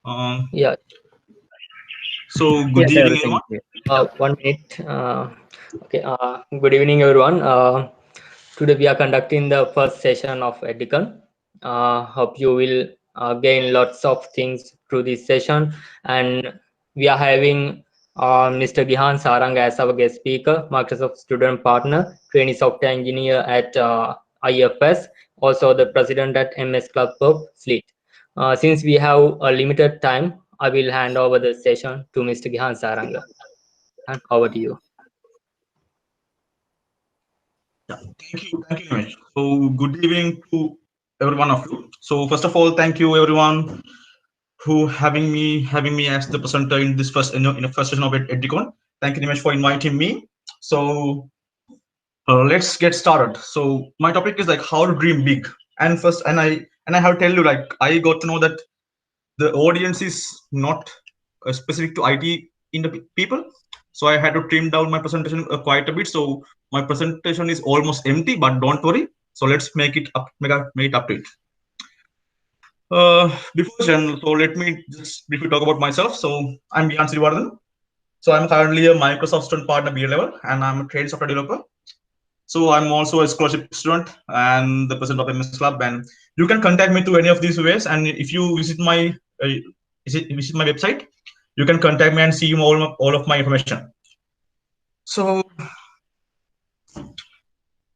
Yeah, So good yes, evening, everything everyone. is clear. Yeah. 1 minute. Okay. Good evening, everyone. Today we are conducting the first session of Edvicon. Hope you will gain lots of things through this session. And we are having Mr. Gihan Saranga as our guest speaker, Microsoft student partner, trainee software engineer at IFS, also the president at MS Club of SLIIT. Since we have a limited time, I will hand over the session to Mr. Gihan Saranga. And over to you. Yeah. Thank you, Ramesh. So good evening to every one of you. So first of all, thank you everyone who having me as the presenter in this first in a first session of Edvicon. Thank you, Ramesh, for inviting me. So let's get started. So my topic is like how to dream big. And first, and I have to tell you, like, I got to know that the audience is not specific to IT in the people. So I had to trim down my presentation quite a bit. So my presentation is almost empty, but don't worry. So let's make it up to it. So let me just briefly talk about myself. So I'm Gihan Siriwardhana. So I'm currently a Microsoft student partner B level, and I'm a trained software developer. So I'm also a scholarship student and the president of MS Club. And you can contact me through any of these ways. And if you uh, visit my website, you can contact me and see all of my information. So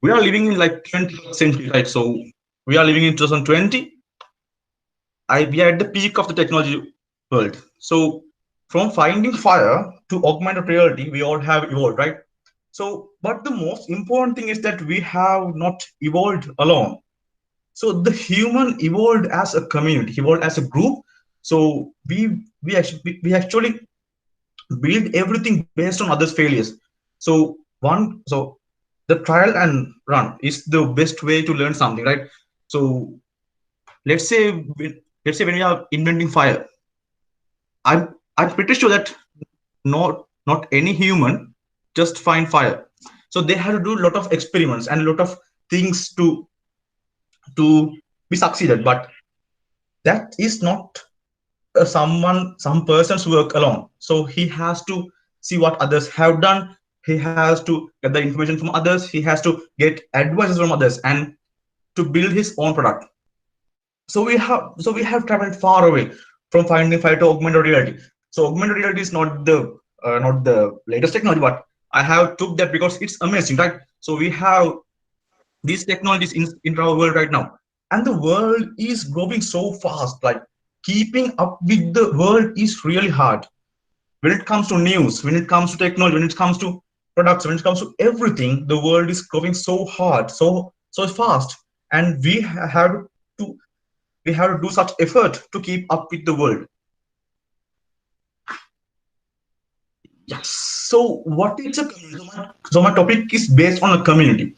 we are living in like 21st century, right? So we are living in 2020. We are at the peak of the technology world. So from finding fire to augmented reality, we all have evolved, right? So, but the most important thing is that we have not evolved alone. So the human evolved as a community, evolved as a group. So we actually build everything based on others' failures. So the trial and run is the best way to learn something, right? So let's say let's say when we are inventing fire, I'm pretty sure that not any human just find fire. So they had to do a lot of experiments and a lot of things to be succeeded, but that is not some person's work alone. So he has to see what others have done. He has to get the information from others. He has to get advices from others and to build his own product. So we have traveled far away from finding fire to augmented reality. So augmented reality is not the latest technology, but I have took that because it's amazing, right? So we have these technologies in our world right now, and the world is growing so fast, like keeping up with the world is really hard. When it comes to news, when it comes to technology, when it comes to products, when it comes to everything, the world is growing so hard, so fast, and to we have to do such effort to keep up with the world. Yes. So what is a community? So my topic is based on a community.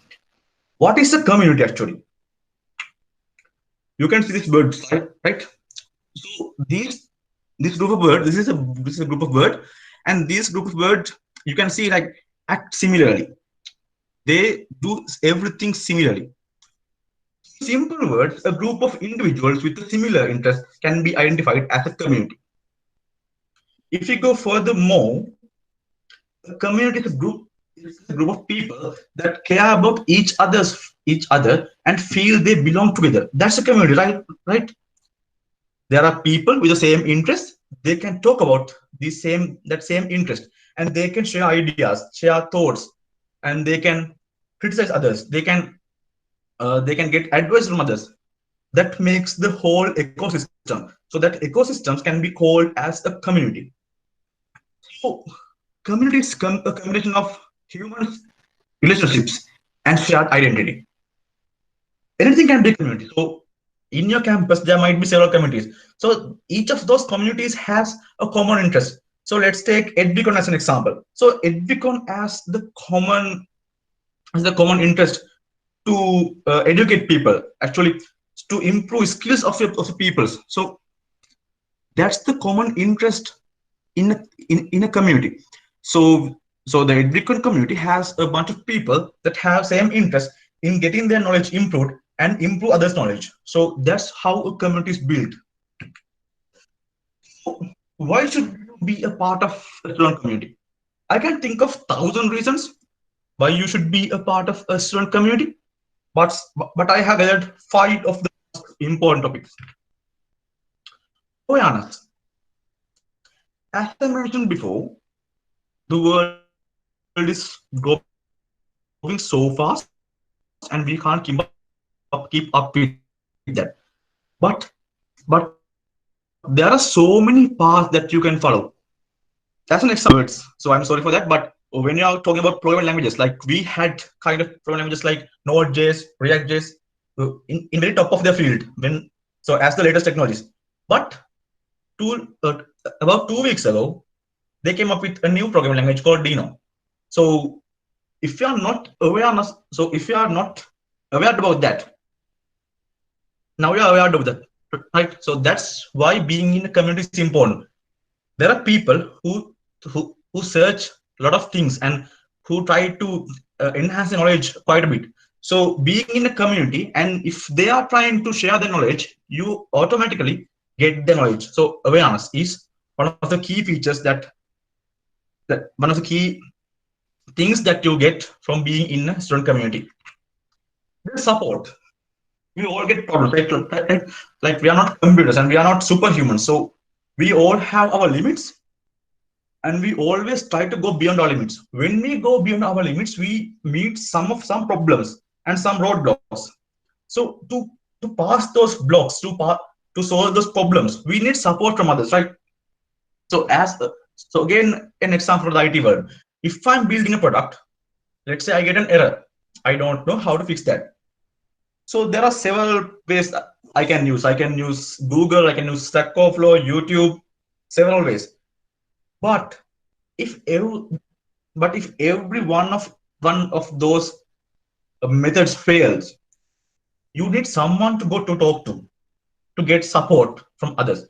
What is a community actually? You can see this bird, right? So this group of bird, this is a group of bird, and this group of bird, you can see like act similarly. They do everything similarly. Simple words, a group of individuals with a similar interest can be identified as a community. If you go furthermore, a community is a group of people that care about each other and feel they belong together. That's a community, right? Right? There are people with the same interest. They can talk about that same interest, and they can share ideas, share thoughts, and they can criticize others. They can get advice from others. That makes the whole ecosystem. So that ecosystems can be called as a community. So community is a combination of human relationships and shared identity. Anything can be a community. So in your campus, there might be several communities. So each of those communities has a common interest. So let's take Edvicon as an example. So Edvicon has the common interest to educate people, actually to improve skills of the peoples. So that's the common interest in a community. So so the Edvicon community has a bunch of people that have same interest in getting their knowledge improved and improve others knowledge. So that's how a community is built. why should you be a part of a student community? I can think of 1,000 reasons why you should be a part of a student community, but I have gathered 5 of the most important topics. To be honest, as I mentioned before, the world is growing so fast, and we can't keep up with that. But there are so many paths that you can follow. As an example, words. So I'm sorry for that, but when you are talking about programming languages, like we had kind of programming languages like Node.js, React.js, in very top of their field when so as the latest technologies. But about 2 weeks ago, they came up with a new programming language called Dino. So if you are not awareness, so if you are not aware about that, now you are aware of that, right? So that's why being in a community is important. There are people who search a lot of things and who try to enhance the knowledge quite a bit. So being in a community, and if they are trying to share the knowledge, you automatically get the knowledge. So awareness is one of the key features that one of the key things that you get from being in a student community. The support. We all get problems, right? Like we are not computers and we are not superhumans. So we all have our limits, and we always try to go beyond our limits. When we go beyond our limits, we meet some problems and some roadblocks. So to pass those blocks, to solve those problems, we need support from others, right? So so again, an example of the IT world. If I'm building a product, let's say I get an error, I don't know how to fix that. So there are several ways I can use. I can use Google, I can use Stack Overflow, YouTube, several ways. But if every, but if every one of those methods fails, you need someone to go to talk to get support from others.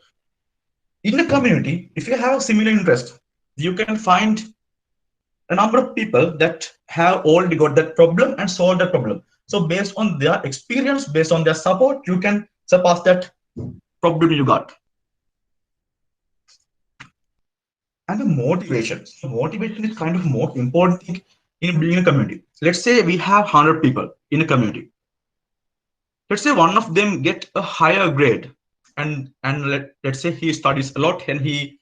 In a community, if you have a similar interest, you can find a number of people that have already got that problem and solved that problem. So based on their experience, based on their support, you can surpass that problem you got. And the motivation. So motivation is kind of most important thing in building a community. Let's say we have 100 people in a community. Let's say one of them get a higher grade, and let's say he studies a lot and he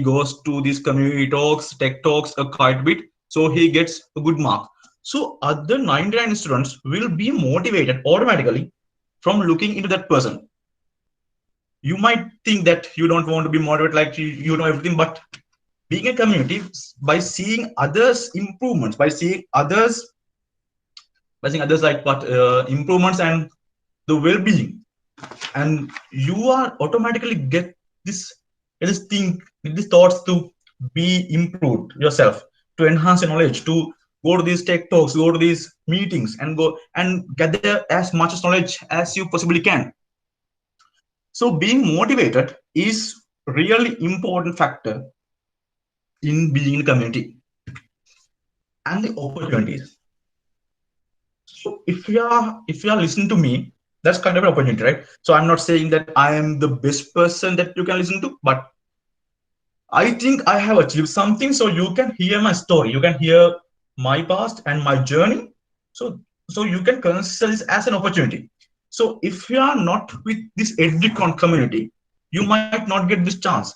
goes to these community talks, tech talks a quite bit, so he gets a good mark. So other 99 students will be motivated automatically from looking into that person. You might think that you don't want to be motivated, like you know everything, but being a community, by seeing others improvements, by seeing others like what improvements and the well-being, and you are automatically get this thing, these thoughts to be improved yourself, to enhance your knowledge, to go to these tech talks, go to these meetings, and go and gather as much knowledge as you possibly can. So being motivated is really important factor in being in a community. And the opportunities. So if you are listening to me, that's kind of an opportunity, right? So I'm not saying that I am the best person that you can listen to, but I think I have achieved something. So you can hear my story, you can hear my past and my journey. So you can consider this as an opportunity. So if you are not with this Edvicon community, you might not get this chance.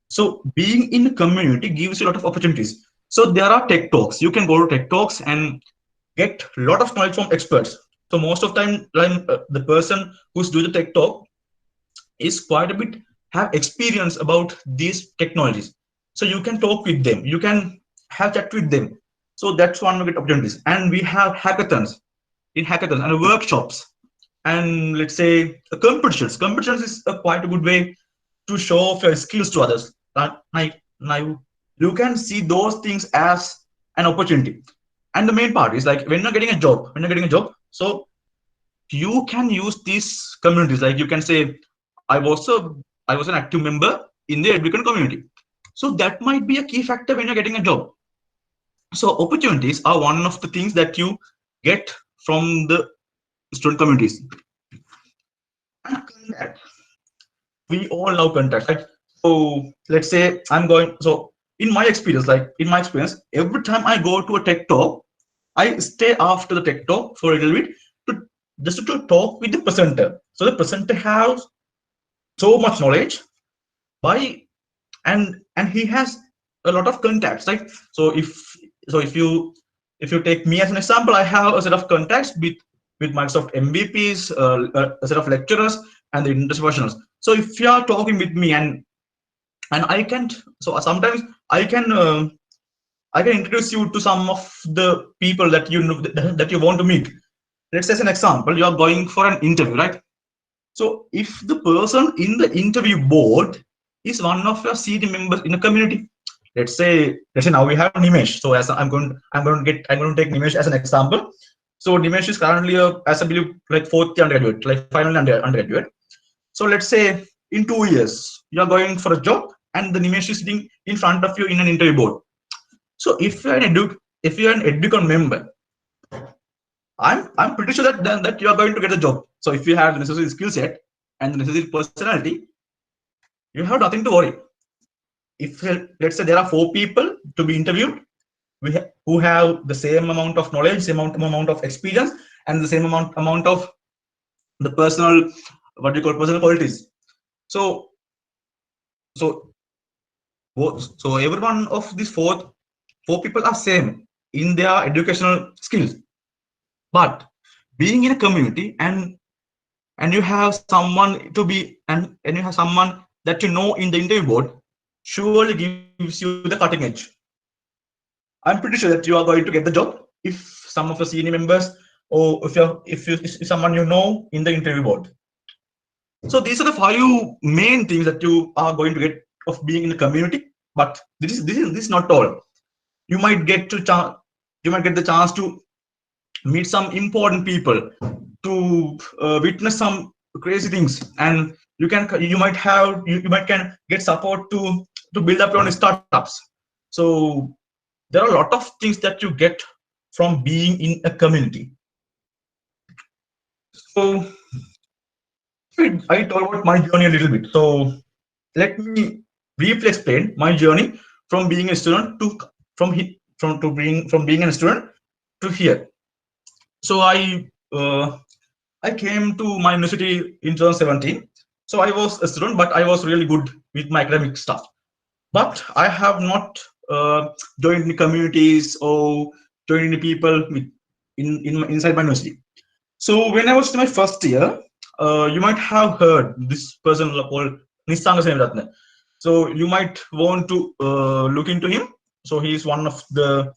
So being in a community gives you a lot of opportunities. So there are tech talks. You can go to tech talks and get a lot of knowledge from experts. So most of the time, the person who's doing the tech talk is quite a bit have experience about these technologies. So you can talk with them, you can have chat with them. So that's one of the opportunities. And we have hackathons and workshops, and let's say competitions. Competitions is a quite a good way to show off your skills to others. Now you can see those things as an opportunity. And the main part is like so you can use these communities. Like you can say, I was an active member in the Edvicon community. So that might be a key factor when you're getting a job. So opportunities are one of the things that you get from the student communities. And contact. We all love contacts, right? So let's say I'm going. So in my experience, every time I go to a tech talk, I stay after the tech talk for a little bit to just to talk with the presenter. So the presenter has so much knowledge by and he has a lot of contacts, right? So if you take me as an example, I have a set of contacts with Microsoft MVPs, a set of lecturers, and the industry professionals. So if you are talking with me and I can, so sometimes I can I can introduce you to some of the people that you know that you want to meet. Let's say as an example, you are going for an interview, right? So if the person in the interview board is one of your senior members in a community, let's say now we have Nimesh. So as I'm going to take Nimesh as an example. So Nimesh is currently as I believe like fourth year undergraduate, like final undergraduate. So let's say in 2 years you are going for a job and the Nimesh is sitting in front of you in an interview board. So if you're an Edvicon member, I'm pretty sure that you are going to get a job. So if you have the necessary skill set and the necessary personality, you have nothing to worry. If let's say there are 4 people to be interviewed, who have the same amount of knowledge, same amount of experience, and the same amount of the personal, what do you call, personal qualities. So so so every one of these four people are same in their educational skills. But being in a community and you have someone to be and you have someone that you know in the interview board surely gives you the cutting edge. I'm pretty sure that you are going to get the job if some of the senior members or if someone you know in the interview board. So these are the 5 main things that you are going to get of being in the community. But this is not all. You might get to you might get the chance to meet some important people, to witness some crazy things, and you might have you might can get support to build up your own startups. So there are a lot of things that you get from being in a community. So I told about my journey a little bit. So let me briefly explain my journey from being a student to from being a student to here. So I came to my university in 2017. So I was a student, but I was really good with my academic stuff. But I have not joined any communities or joined any people inside my university. So when I was in my first year, you might have heard this person called Nisanga Siriwardhana. So you might want to look into him. So he is one of the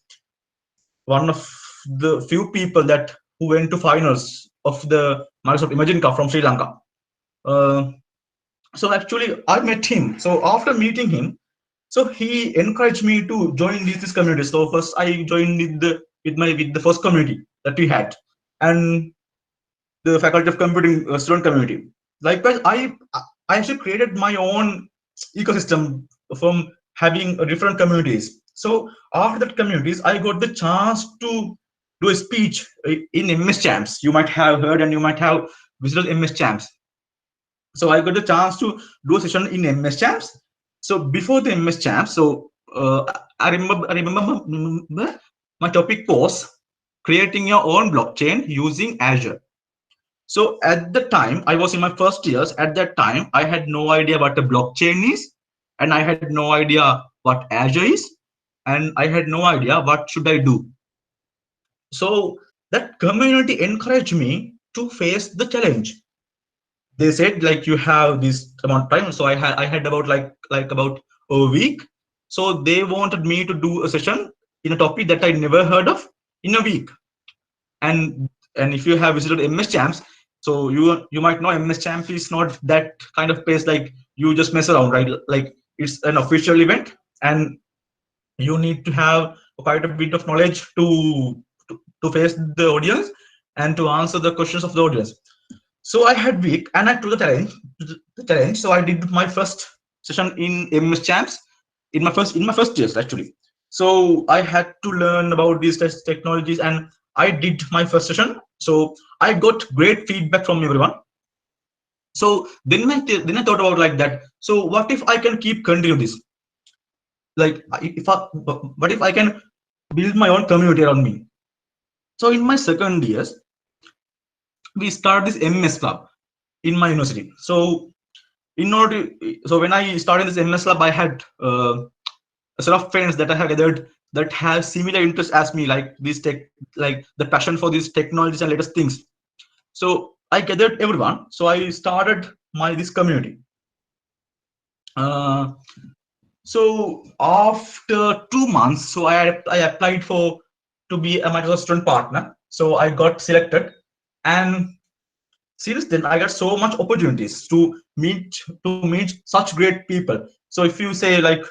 few people that who went to finals of the Microsoft Imagine Cup from Sri Lanka. Uh, so actually, I met him. So after meeting him, so he encouraged me to join this community. So first, I joined with the first community that we had, and the Faculty of Computing student community. Likewise, I actually created my own ecosystem from having different communities. So after that communities, I got the chance to do a speech in MS Champs. You might have heard and you might have visited MS Champs. So I got the chance to do a session in MS Champs. So before the MS Champs, so I remember my topic was creating your own blockchain using Azure. So at the time, I was in my first years. At that time, I had no idea what a blockchain is, and I had no idea what Azure is, and I had no idea what should I do. So that community encouraged me to face the challenge. They said like you have this amount of time. So I had about a week. So they wanted me to do a session in a topic that I never heard of in a week. And if you have visited MS Champs, so you might know MS Champs is not that kind of place like you just mess around, right? Like it's an official event, and you need to have quite a bit of knowledge to face the audience and to answer the questions of the audience. So I had week and I took the challenge. So I did my first session in MS Champs in my first years actually. So I had to learn about these technologies, and I did my first session. So I got great feedback from everyone. So then I thought about like that. So what if I can keep continue this? Like if I, what if I can build my own community around me? So in my second years, we start this MS club in my university. So in order so when I started this MS club, I had a set of friends that I have gathered that have similar interests as me, like this tech, like the passion for these technologies and latest things. So I gathered everyone. So I started my this community. Uh, so after 2 months, so I applied for to be a Microsoft student partner. So I got selected, and since then I got so much opportunities to meet such great people. So if you say like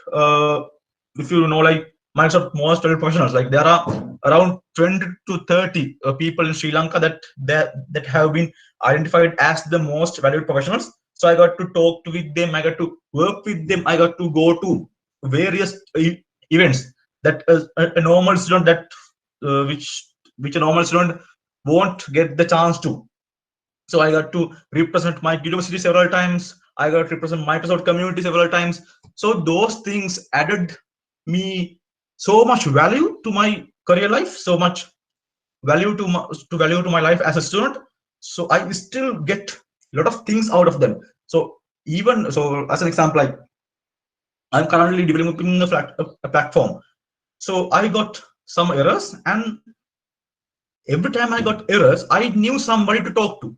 if you know like Microsoft most valued professionals, like there are around 20 to 30 people in Sri Lanka that have been identified as the most valued professionals. So I got to talk with them, I got to work with them, I got to go to various events that a normal student that which a normal student won't get the chance to. So I got to represent my university several times, I got to represent Microsoft community several times. So those things added me so much value to my career life, so much value to my life as a student. So I still get a lot of things out of them. So even so, as an example, like I'm currently developing a platform. So I got some errors, and every time I got errors, I knew somebody to talk to.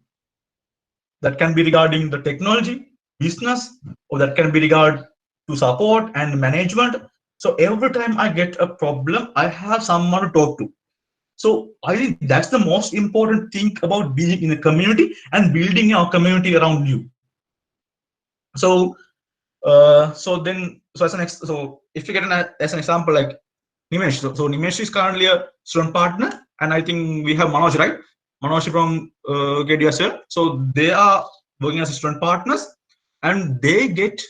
That can be regarding the technology, business, or that can be regard to support and management. So every time I get a problem, I have someone to talk to. So I think that's the most important thing about being in a community and building your community around you. So so if you get as an example like Nimesh, so Nimesh is currently a student partner, and I think we have Manoj, right? Manoj from GED as well. So they are working as student partners, and they get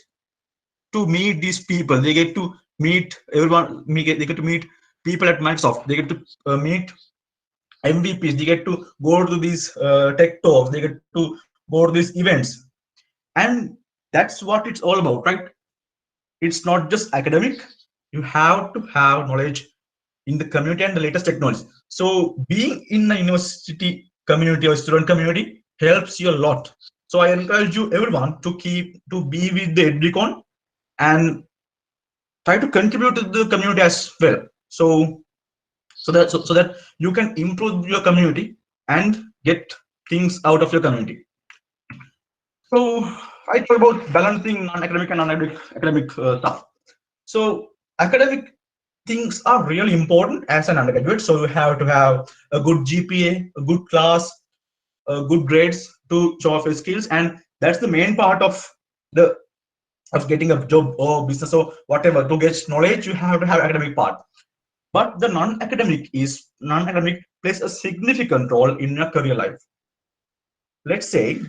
to meet these people. They get to meet everyone. They get to meet people at Microsoft. They get to meet MVPs. They get to go to these tech talks. They get to go to these events, and that's what it's all about, right? It's not just academic. You have to have knowledge in the community and the latest technology. So being in a university community or student community helps you a lot. So I encourage you everyone to be with the Edvicon and try to contribute to the community as well. So that you can improve your community and get things out of your community. So I talk about balancing non-academic and non-academic stuff. So academic things are really important as an undergraduate. So you have to have a good GPA, a good class, good grades to show off your skills, and that's the main part the of getting a job or business or whatever. To get knowledge, you have to have academic part. But the non-academic plays a significant role in your career life. Let's say,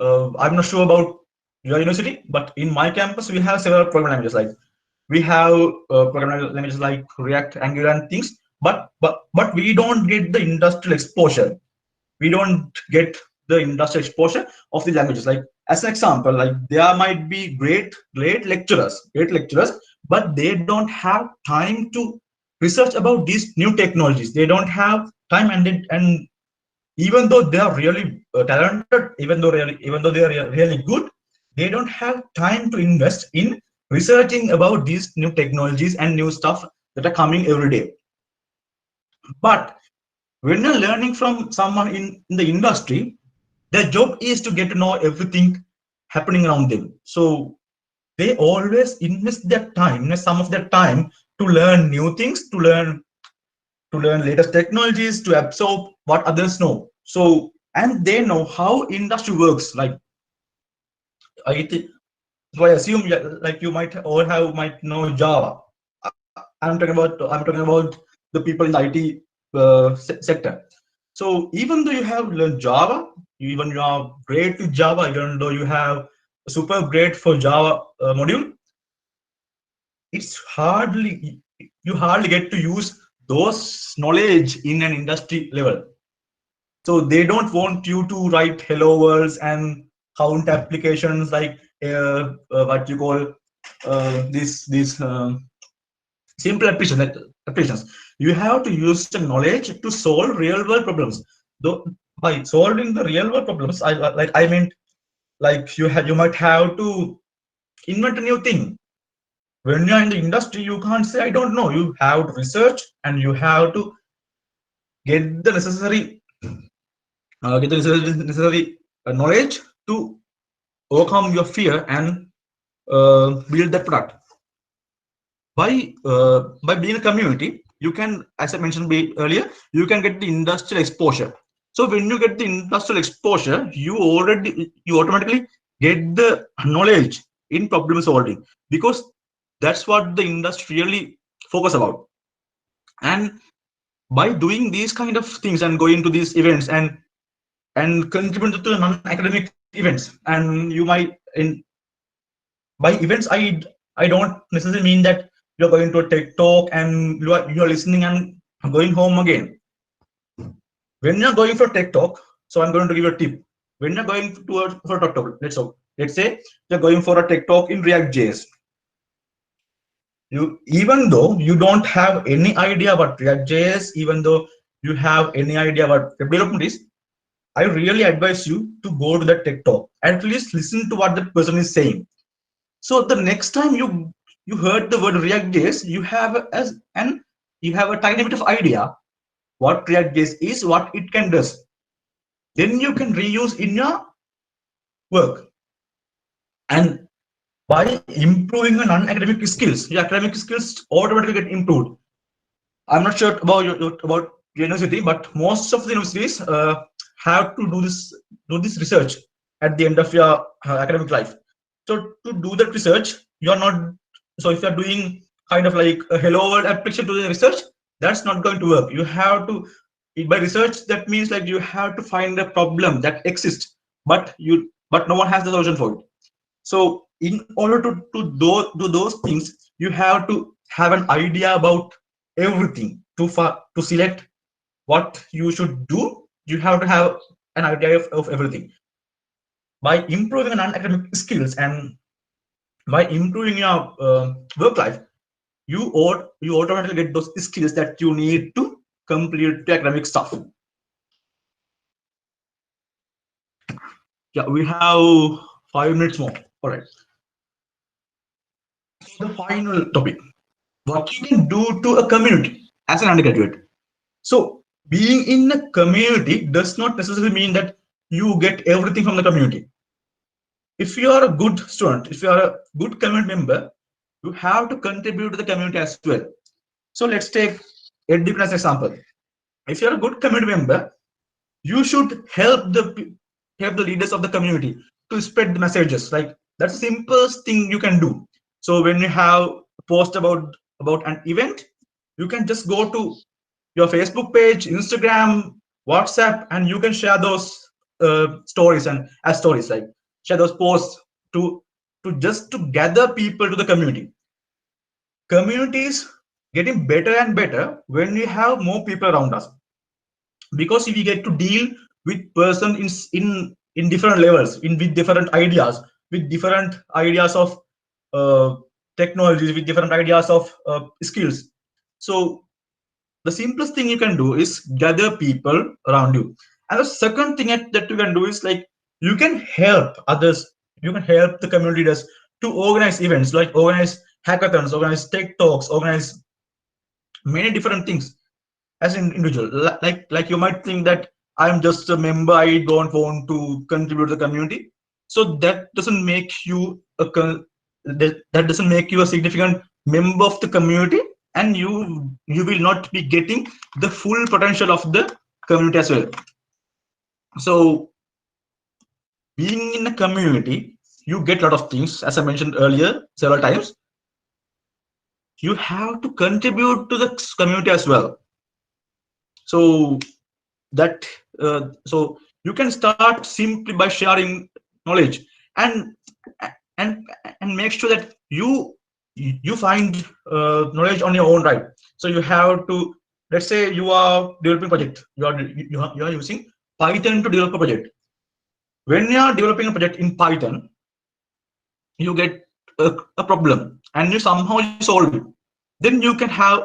I'm not sure about your university, but in my campus we have several program languages. Like we have programming languages like React, Angular, and things, but we don't get the industrial exposure. We don't get the industrial exposure of the languages. Like as an example, like there might be great lecturers, but they don't have time to research about these new technologies. They don't have time, and even though they are really talented, even though they are really good, they don't have time to invest in researching about these new technologies and new stuff that are coming every day. But when you're learning from someone in the industry, their job is to get to know everything happening around them. So they always invest some of their time to learn new things, to learn latest technologies, to absorb what others know. So and they know how industry works. Like so I assume like you might all have might know Java. I'm talking about the people in the IT sector. So even though you have learned Java, even you are great with Java, even though you have a super great for Java module, it's hardly you hardly get to use those knowledge in an industry level. So they don't want you to write hello worlds and count applications like what you call these simple applications. You have to use the knowledge to solve real world problems. Though by solving the real world problems, I mean like you might have to invent a new thing. When you're in the industry, you can't say I don't know. You have to research and you have to get the necessary knowledge to overcome your fear and build that product. By being a community, you can, as I mentioned earlier, you can get the industrial exposure. So when you get the industrial exposure, you automatically get the knowledge in problem solving, because that's what the industry really focus about. And by doing these kind of things and going to these events and contribute to non-academic events, and you might in by events, I don't necessarily mean that you're going to a tech talk and you're listening and going home again. When you're going for tech talk, so I'm going to give you a tip. When you're going for a tech talk, let's say you're going for a tech talk in React.js. Even though you don't have any idea what React.js, even though you have any idea what web development is, I really advise you to go to the tech talk. At least listen to what the person is saying. So the next time you heard the word React.js, you have a tiny bit of idea what React.js is, what it can do. Then you can reuse in your work. And by improving your non-academic skills, your academic skills automatically get improved. I'm not sure about university, but most of the universities have to do this research at the end of your academic life. So to do that research, you're not. So if you're doing kind of like a hello world application to the research, that's not going to work. You have to, by research, that means like you have to find a problem that exists, but no one has the solution for it. So in order do those things, you have to have an idea about everything. To select what you should do, you have to have an idea of everything. By improving non-academic skills and by improving your work life, you automatically get those skills that you need to complete the academic stuff. Yeah, we have 5 minutes more. All right. So the final topic: what you can do to a community as an undergraduate. So being in a community does not necessarily mean that you get everything from the community. If you are a good student, if you are a good community member, you have to contribute to the community as well. So let's take Edvicon as an example. If you are a good community member, you should help the leaders of the community to spread the messages. Like that's the simplest thing you can do. So when you have a post about an event, you can just go to your Facebook page, Instagram, WhatsApp, and you can share those stories and as stories, like share those posts to just to gather people to the community. Communities getting better and better when we have more people around us, because we get to deal with person in different levels, with different ideas, of technologies, with different ideas of skills. So the simplest thing you can do is gather people around you. And the second thing that you can do is like you can help others, you can help the community leaders to organize events, like organize hackathons, organize tech talks, organize many different things as an individual. Like you might think that I'm just a member, I don't want to contribute to the community. So that doesn't make you that doesn't make you a significant member of the community, and you will not be getting the full potential of the community as well. So being in a community, you get a lot of things, as I mentioned earlier several times. You have to contribute to the community as well. So that so you can start simply by sharing knowledge and and and make sure that you find knowledge on your own, right? So you have to, let's say you are developing project, you are using Python to develop a project. When you are developing a project in Python, you get a problem and you somehow you solve it. Then you can have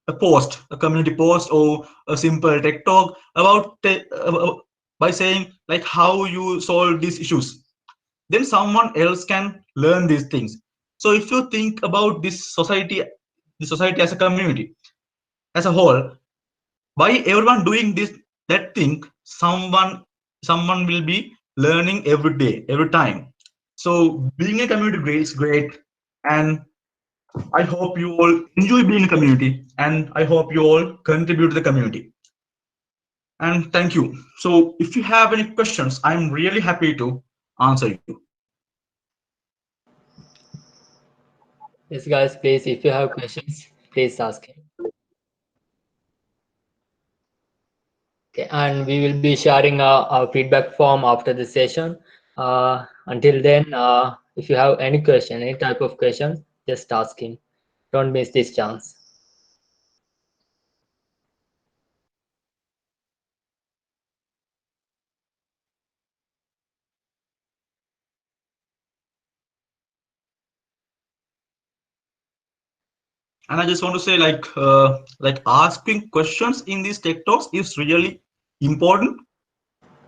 a post, a community post, or a simple tech talk about by saying like how you solve these issues. Then someone else can learn these things. So if you think about this society as a community, as a whole, by everyone doing this that thing, someone will be learning every day, every time. So being a community is great, and I hope you all enjoy being a community, and I hope you all contribute to the community. And thank you. So if you have any questions, I'm really happy to answer you. Yes, guys, please, if you have questions, please ask him. Okay, and we will be sharing our feedback form after the session. Until then, if you have any question, any type of question, just ask him. Don't miss this chance. And I just want to say like asking questions in these tech talks is really important.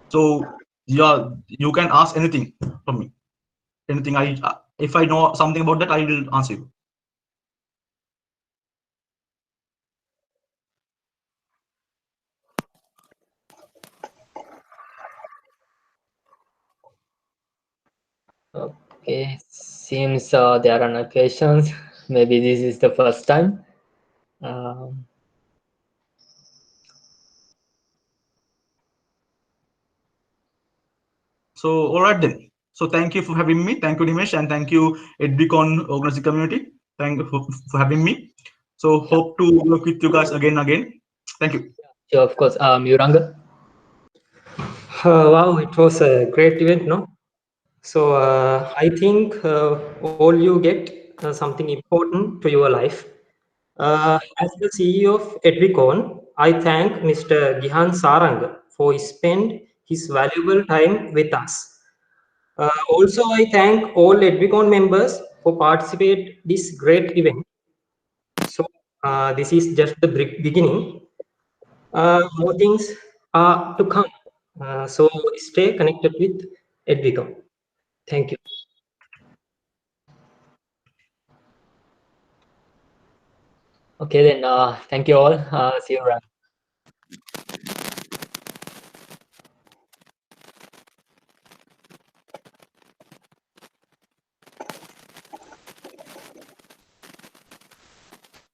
So yeah, you can ask anything from me. Anything I if I know something about that, I will answer you. Okay, seems there are no questions. Maybe this is the first time. Um, So all right then. So thank you for having me. Thank you, Nimesh, and thank you, Edvicon organizing community. Thank you for having me. So yeah, hope to work with you guys again and again. Thank you. sure, of course. Yuranga. Wow, it was a great event, no? So I think all you get something important to your life. As the CEO of Edvicon, I thank Mr. Gihan Saranga for spend his valuable time with us. Also, I thank all Edvicon members for participate this great event. So this is just the beginning. More things are to come. So stay connected with Edvicon. Thank you. Okay, then thank you all. See you around.